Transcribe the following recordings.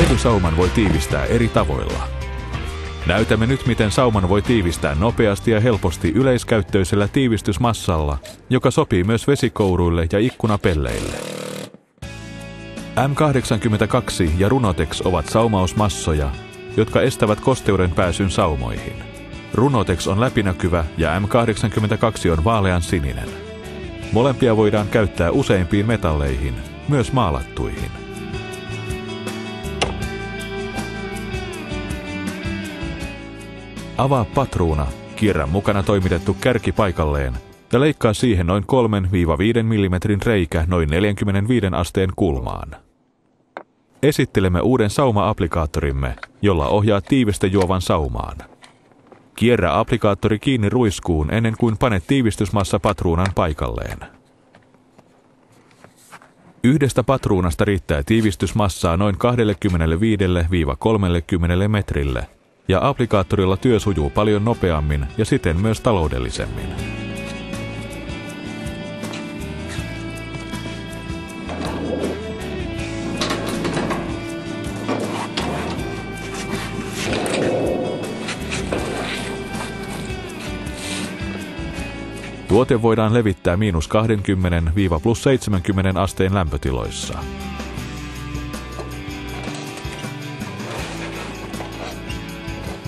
Vetysauman voi tiivistää eri tavoilla. Näytämme nyt, miten sauman voi tiivistää nopeasti ja helposti yleiskäyttöisellä tiivistysmassalla, joka sopii myös vesikouruille ja ikkunapelleille. M82 ja Runotex ovat saumausmassoja, jotka estävät kosteuden pääsyn saumoihin. Runotex on läpinäkyvä ja M82 on vaalean sininen. Molempia voidaan käyttää useimpiin metalleihin, myös maalattuihin. Avaa patruuna, kierrä mukana toimitettu kärki paikalleen ja leikkaa siihen noin 3-5 mm reikä noin 45 asteen kulmaan. Esittelemme uuden sauma-applikaattorimme, jolla ohjaa tiivistejuovan saumaan. Kierrä applikaattori kiinni ruiskuun ennen kuin panet tiivistysmassa patruunan paikalleen. Yhdestä patruunasta riittää tiivistysmassaa noin 25-30 metrille, ja applikaattorilla työ sujuu paljon nopeammin ja siten myös taloudellisemmin. Tuote voidaan levittää -20–+70 asteen lämpötiloissa.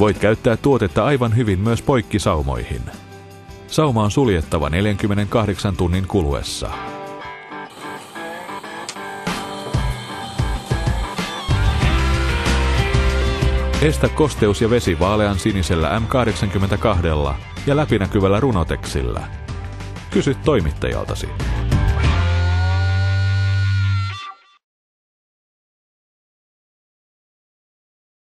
Voit käyttää tuotetta aivan hyvin myös poikkisaumoihin. Sauma on suljettava 48 tunnin kuluessa. Estä kosteus ja vesi vaalean sinisellä M82 ja läpinäkyvällä Runotexillä. Kysy toimittajaltasi.